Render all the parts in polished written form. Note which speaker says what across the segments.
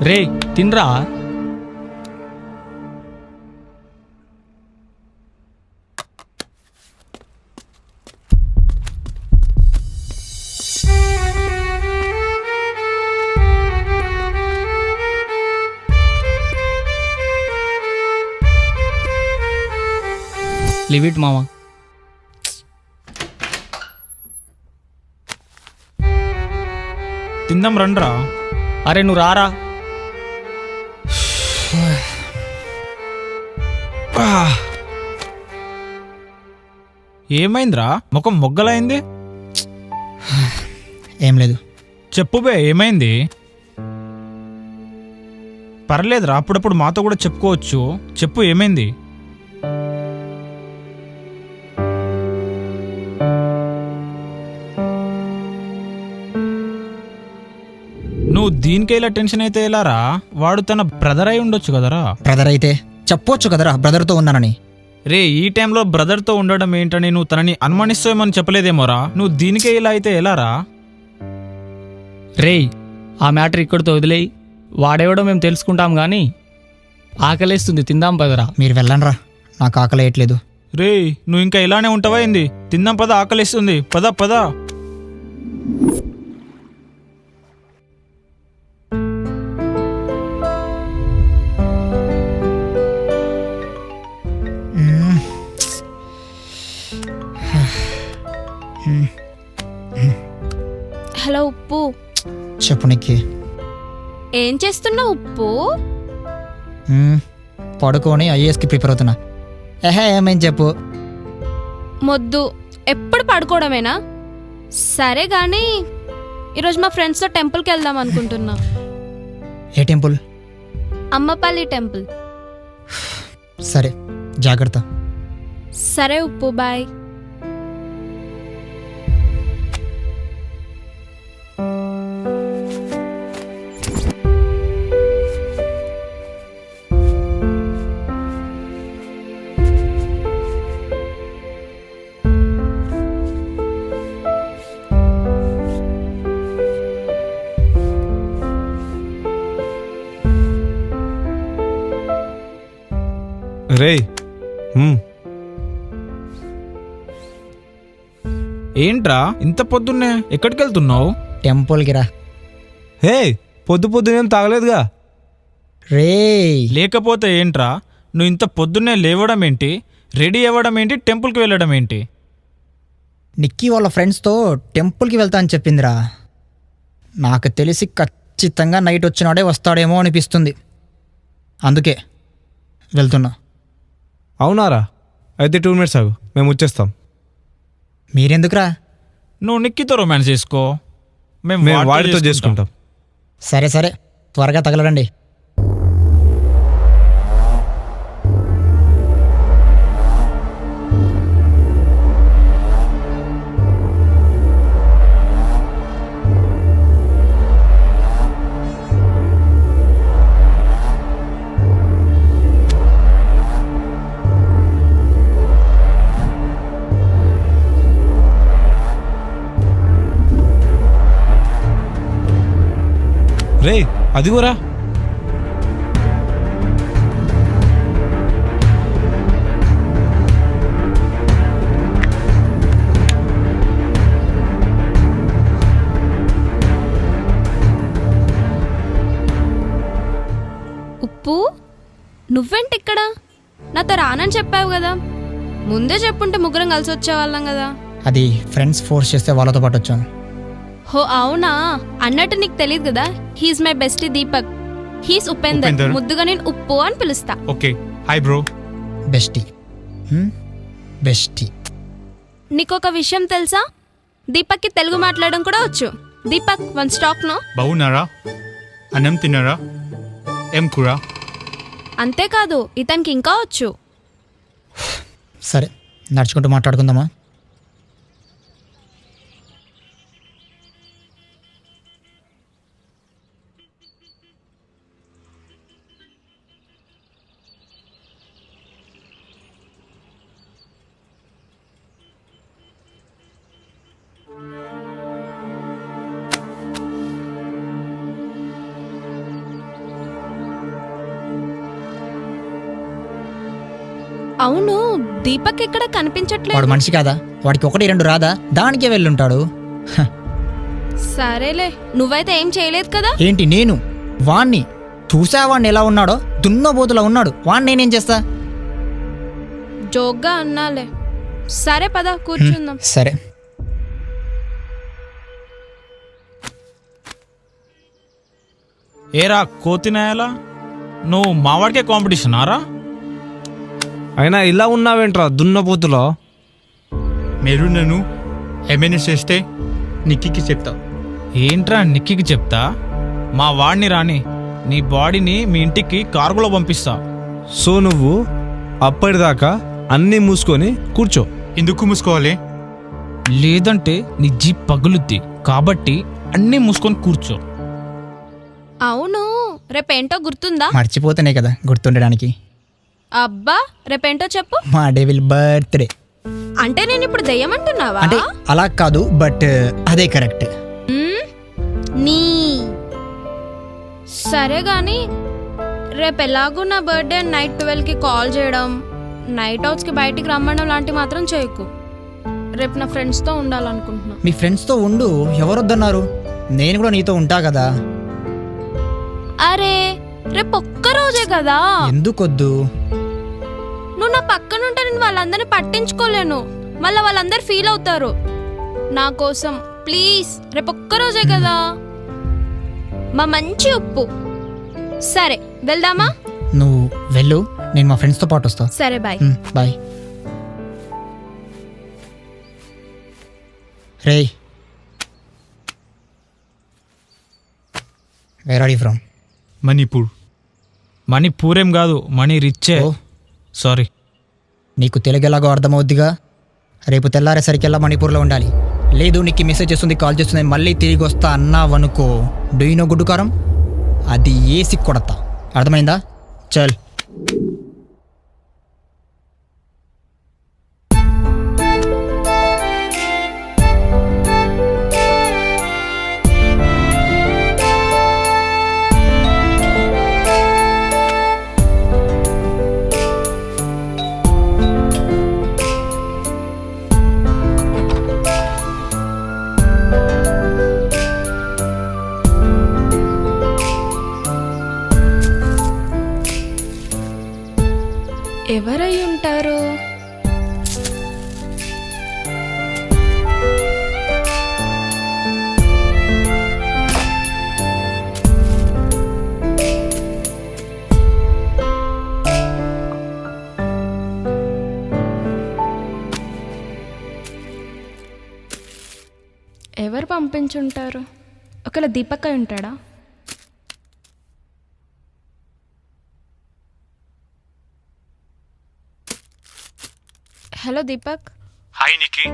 Speaker 1: రే తినరా. Live it మామ.
Speaker 2: తిందాం రండ్రా.
Speaker 1: అరే నువ్వు రారా.
Speaker 2: ఏమైందిరా, ముఖం మొగ్గలైంది?
Speaker 3: ఏం లేదు.
Speaker 2: చెప్పు బే, ఏమైంది? పర్లేదురా, అప్పుడప్పుడు మాతో కూడా చెప్పుకోవచ్చు. చెప్పు, ఏమైంది? నువ్వు దీనికే ఇలా టెన్షన్ అయితే ఎలారా? వాడు తన బ్రదర్ అయి ఉండొచ్చు కదరా.
Speaker 3: బ్రదర్ అయితే చెప్పొచ్చు కదరా బ్రదర్తో ఉన్నానని.
Speaker 2: రే, ఈ టైంలో బ్రదర్తో ఉండడం ఏంటని నువ్వు తనని అనుమానిస్తావేమని చెప్పలేదేమోరా. నువ్వు దీనికే ఇలా అయితే ఎలారా?
Speaker 1: రేయ్, ఆ మ్యాటర్ ఇక్కడితో వదిలేయి. వాడేవడో మేము తెలుసుకుంటాం కానీ ఆకలేస్తుంది, తిందాం పదరా.
Speaker 3: మీరు వెళ్ళండ్రా, నాకు ఆకలి వేయట్లేదు.
Speaker 2: రే, నువ్వు ఇంకా ఇలానే ఉంటావా ఏంది? తిందాం పద, ఆకలిస్తుంది. పద పద.
Speaker 4: హలో ఉప్పు.
Speaker 3: చెప్పు నిక్కి.
Speaker 4: ఏం చేస్తున్నావు ఉప్పు?
Speaker 3: పడుకొని ఐఏఎస్కి ప్రిపేర్ అవుతున్నా. ఏమేం చెప్పు.
Speaker 4: మొద్దు, ఎప్పుడు పడుకోవడమేనా? సరే గాని ఈరోజు మా ఫ్రెండ్స్తో టెంపుల్కి వెళ్దాం అనుకుంటున్నా.
Speaker 3: ఏ టెంపుల్?
Speaker 4: అమ్మపల్లి టెంపుల్.
Speaker 3: సరే, జాగ్రత్త.
Speaker 4: సరే ఉప్పు, బాయ్.
Speaker 2: రే, ఏంట్రా ఇంత పొద్దున్నే ఎక్కడికి వెళ్తున్నావు?
Speaker 3: టెంపుల్కి రా.
Speaker 5: హే, పొద్దు పొద్దునేం తాగలేదుగా.
Speaker 3: రే,
Speaker 2: లేకపోతే ఏంట్రా, నువ్వు ఇంత పొద్దున్నే లేవడం ఏంటి, రెడీ అవ్వడం ఏంటి, టెంపుల్కి వెళ్ళడం ఏంటి?
Speaker 3: నిక్కీ వాళ్ళ ఫ్రెండ్స్తో టెంపుల్కి వెళ్తా అని చెప్పిందిరా. నాకు తెలిసి ఖచ్చితంగా నైట్ వచ్చినాడే వస్తాడేమో అనిపిస్తుంది. అందుకే వెళ్తున్నా.
Speaker 5: అవునారా? అయితే 2 minutes ఆగు, మేము వచ్చేస్తాం.
Speaker 3: మీరెందుకురా?
Speaker 2: నువ్వు నిక్కితో రొమాన్స్ చేసుకో,
Speaker 5: మేము వాడితో చేసుకుంటాం.
Speaker 3: సరే సరే, త్వరగా తగలడండి.
Speaker 5: రే, అదిగోరా.
Speaker 4: ఉప్పు, నువ్వేంటి ఇక్కడ? నాతో రానని చెప్పావు కదా. ముందే చెప్పుంటే ముగ్గురం కలిసి వచ్చేవాళ్ళం కదా.
Speaker 3: అది ఫ్రెండ్స్ ఫోర్స్ చేస్తే వాళ్ళతో పాటు వచ్చాను.
Speaker 4: హో అవునా? అన్నట్టు నీకు తెలియదు కదా, he's my bestie Deepak. He's Upender. ముద్దుగా నేను ఉప్పు అని పిలుస్తా.
Speaker 2: Okay, hi bro.
Speaker 3: Bestie. Bestie.
Speaker 4: నీకొక విషయం తెలుసా? దీపక్కి తెలుగు మాట్లాడడం కూడా వచ్చు. దీపక్, వన్ స్టాక్ నో.
Speaker 2: బాగున్నారా? అన్నం తిన్నారా? ఏం కూర?
Speaker 4: అంతేకాదు, ఇతనికి ఇంకా వచ్చు.
Speaker 3: సరే, నడుచుకుంటూ మాట్లాడుకుందామా?
Speaker 4: అవును, దీపక్ ఇక్కడ
Speaker 3: వాడు
Speaker 4: కనిపించట్లేదు.
Speaker 3: మనిషి కాదా? వాడికి 1 2 రాదా? దానికే వెళ్ళుంటాడు.
Speaker 4: సరేలే, నువ్వైతే ఏం చేయలేదు కదా.
Speaker 3: ఏంటి నేను వాణ్ణి చూసా? వాడిని ఎలా ఉన్నాడో దున్నబోతులా ఉన్నాడు. వాణ్ణి నేనేం చేస్తా?
Speaker 4: జోక్గా అన్నాలే. సరే పద కూర్చుందాం.
Speaker 3: సరే.
Speaker 2: ఏరా కోతినాయాలా, నువ్వు మావాడికే కాంపిటీషన్ ఆరా?
Speaker 5: అయినా ఇలా ఉన్నావేంట్రా దున్నపోతులో?
Speaker 6: మీరు నన్ను ఏమైనా చేస్తే నిక్కికి చెప్తా.
Speaker 2: ఏంట్రా నిక్కికి చెప్తా? మా వాడిని రాని, నీ బాడీని మీ ఇంటికి కార్గులో పంపిస్తా.
Speaker 5: సో నువ్వు అప్పటిదాకా అన్నీ మూసుకొని కూర్చో.
Speaker 6: ఎందుకు మూసుకోవాలి?
Speaker 2: లేదంటే నీ జీప్ పగులుద్ది, కాబట్టి అన్నీ మూసుకొని కూర్చో.
Speaker 4: అవును, రేపేంటో గుర్తుందా?
Speaker 3: మర్చిపోతేనే కదా గుర్తుండడానికి.
Speaker 4: అబ్బా, రేపేంటో చెప్పు.
Speaker 3: మా డెవిల్ బర్త్డే.
Speaker 4: అంటే నేను ఇప్పుడు దెయ్యమంటున్నావా?
Speaker 3: అంటే అలా కాదు, బట్ అదే కరెక్ట్.
Speaker 4: మ్మ్? నీ సరే గాని రేపు ఎలాగూ నా బర్త్డే నైట్ 12కి కాల్ చేయడం, నైట్ అవుట్స్కి బయటికి రమ్మడం లాంటివి మాత్రం చేయకు. రేపు నా ఫ్రెండ్స్తో ఉండాలనుకుంటున్నా.
Speaker 3: మీ ఫ్రెండ్స్తో ఉండు, ఎవరొద్దన్నారు? నేను కూడా నీతో ఉంటా కదా.
Speaker 4: అరే, రేపు ఒక్కరోజే కదా.
Speaker 3: ఎందుకొద్దు?
Speaker 4: నువ్వు నా పక్కనుంటే నేను వాళ్ళందరినీ పట్టించుకోలేను. మళ్ళీ వాళ్ళందరూ ఫీల్ అవుతారు. నా కోసం ప్లీజ్, రేపు ఒక్కరోజే కదా. మా మంచి ఉప్పు. సరే వెళ్దామా?
Speaker 3: నువ్వు వెళ్ళు, నేను మా ఫ్రెండ్స్తో పాటు వస్తా.
Speaker 4: సరే బాయ్.
Speaker 3: బాయ్. రే, where are you from?
Speaker 6: Manipur.
Speaker 2: మణిపూరేం కాదు, మణి రిచ్చే.
Speaker 3: ఓ.
Speaker 2: సారీ.
Speaker 3: నీకు తెలుగు ఎలాగో అర్థమవుద్దిగా. రేపు తెల్లారేసరికెల్లా మణిపూర్లో ఉండాలి. లేదు నీకు మెసేజ్ చేస్తుంది, కాల్ చేస్తుంది, మళ్ళీ తిరిగి వస్తా అన్నావనుకో, డూ యు నో గుడ్డు కారం? అది ఏసి కొడతా. అర్థమైందా? చల్.
Speaker 4: ఎవరై ఉంటారు? ఎవరు పంపించుంటారు? ఒకవేళ దీపక్ అయి ఉంటాడా? Hello Deepak.
Speaker 6: Hi Nikki.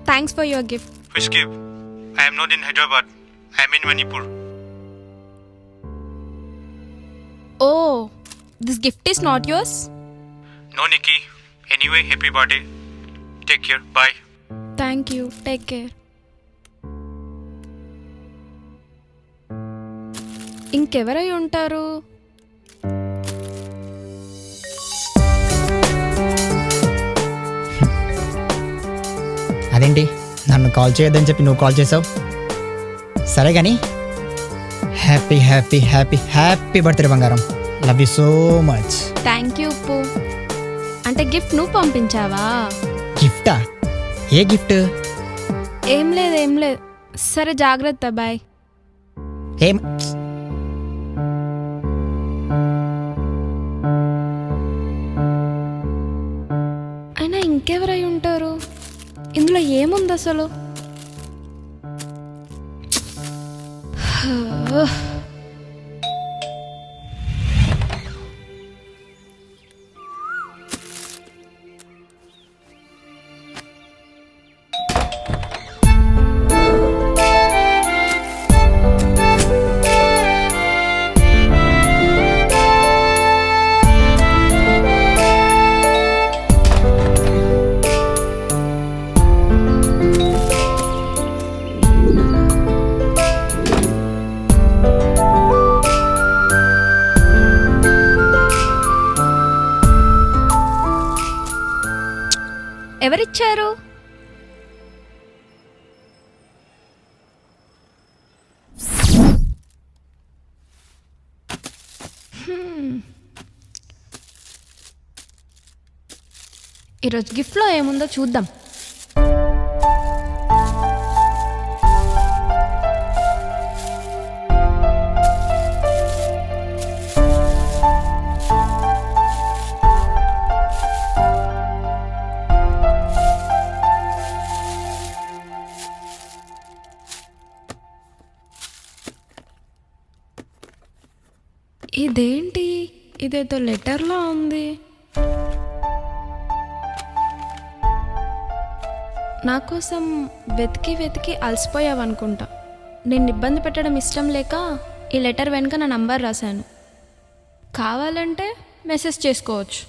Speaker 4: Thanks for your gift.
Speaker 6: Which gift? I am not in Hyderabad. I am in Manipur.
Speaker 4: Oh, this gift is not yours?
Speaker 6: No, Nikki. Anyway, happy birthday. Take care. Bye.
Speaker 4: Thank you, take care. ఇంకెవరై ఉంటారు?
Speaker 3: అదేంటి నన్ను call చేయొద్దని చెప్పి నువ్వు call చేసావు? సరే కానీ happy happy happy happy birthday బంగారం. Love you so much.
Speaker 4: Thank you ఉప్పు. అంటే గిఫ్ట్ నువ్వు పంపించావా?
Speaker 3: గిఫ్టా? ఏ గిఫ్ట్?
Speaker 4: ఏం లేదు. సరే జాగ్రత్త, బాయ్.
Speaker 3: ఏం?
Speaker 4: అయినా ఇంకెవరై ఉంటారు? ఇందులో ఏముంది అసలు? ఇచ్చారు? ఈరోజు గిఫ్ట్లో ఏముందో చూద్దాం. ఇదేంటి, ఇదేదో లెటర్లా ఉంది. నా కోసం వెతికి వెతికి అలసిపోయావనుకుంటా. నిన్ను ఇబ్బంది పెట్టడం ఇష్టం లేక ఈ లెటర్ వెనుక నా నంబర్ రాశాను. కావాలంటే మెసేజ్ చేసుకోవచ్చు.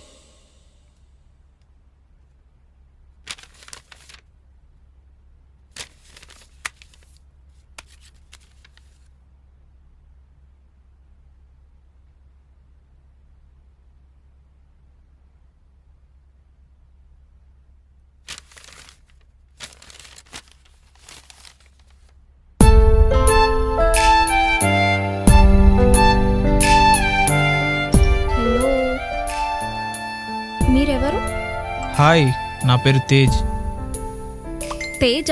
Speaker 4: మీరెవరు?
Speaker 2: హాయ్, నా పేరు తేజ్.
Speaker 4: తేజ?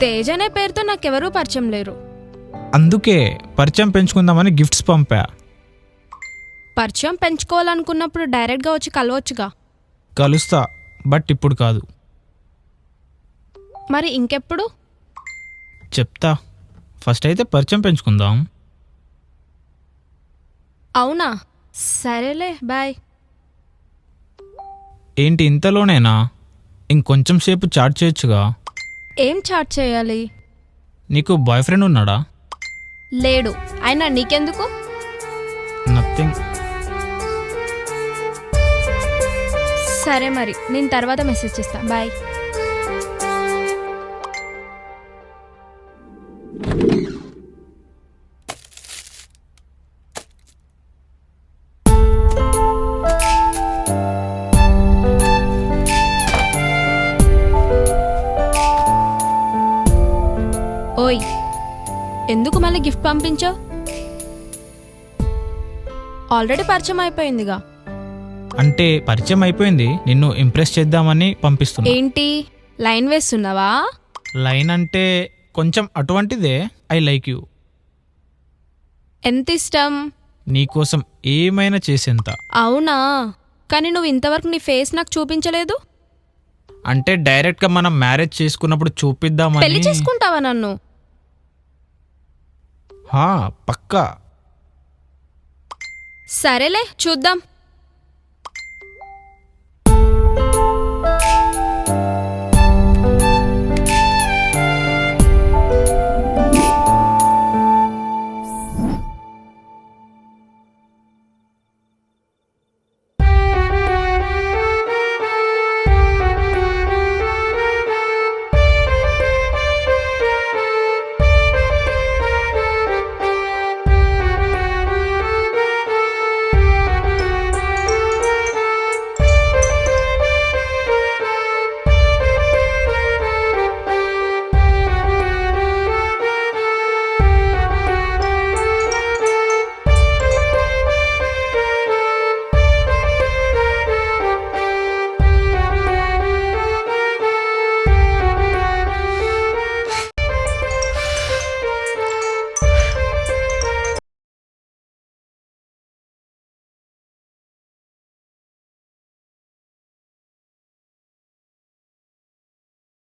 Speaker 4: తేజ్ అనే పేరుతో నాకెవరూ పరిచయం లేరు.
Speaker 2: అందుకే పరిచయం పెంచుకుందామని గిఫ్ట్స్ పంపా.
Speaker 4: పరిచయం పెంచుకోవాలనుకున్నప్పుడు డైరెక్ట్గా వచ్చి కలవచ్చుగా.
Speaker 2: కలుస్తా, బట్ ఇప్పుడు కాదు.
Speaker 4: మరి ఇంకెప్పుడు?
Speaker 2: చెప్తా, ఫస్ట్ అయితే పరిచయం పెంచుకుందాం.
Speaker 4: అవునా, సరేలే, బాయ్.
Speaker 2: ఏంటి ఇంతలోనేనా? ఇంకొంచెం సేపు చాట్ చేయొచ్చుగా.
Speaker 4: ఏం చాట్ చేయాలి?
Speaker 2: నీకు బాయ్ ఫ్రెండ్ ఉన్నాడా?
Speaker 4: లేడు. అయినా నీకెందుకు?
Speaker 2: నథింగ్.
Speaker 4: సరే మరి, నేను తర్వాత మెసేజ్ చేస్తా. బాయ్. ఓయ్, ఎందుకు మళ్ళీ గిఫ్ట్ పంపించావు? ఆల్రెడీ పరిచయం అయిపోయిందిగా.
Speaker 2: అంటే పరిచయం అయిపోయింది, నిన్ను ఇంప్రెస్ చేద్దామని పంపిస్తున్నా.
Speaker 4: ఏంటి, లైన్ వేస్తున్నావా?
Speaker 2: లైన్ అంటే కొంచెం అటువంటిదే. I like you.
Speaker 4: ఎంత ఇష్టం?
Speaker 2: నీకోసం ఏమైనా చేసేంత.
Speaker 4: అవునా, కానీ నువ్వు ఇంతవరకు నీ ఫేస్ నాకు చూపించలేదు.
Speaker 2: అంటే డైరెక్ట్గా మనం మ్యారేజ్ చేసుకున్నప్పుడు
Speaker 4: పెళ్లి
Speaker 2: చూపిద్దామని.
Speaker 4: చేసుకుంటావా నన్ను?
Speaker 2: హా, పక్కా.
Speaker 4: సరేలే, చూద్దాం.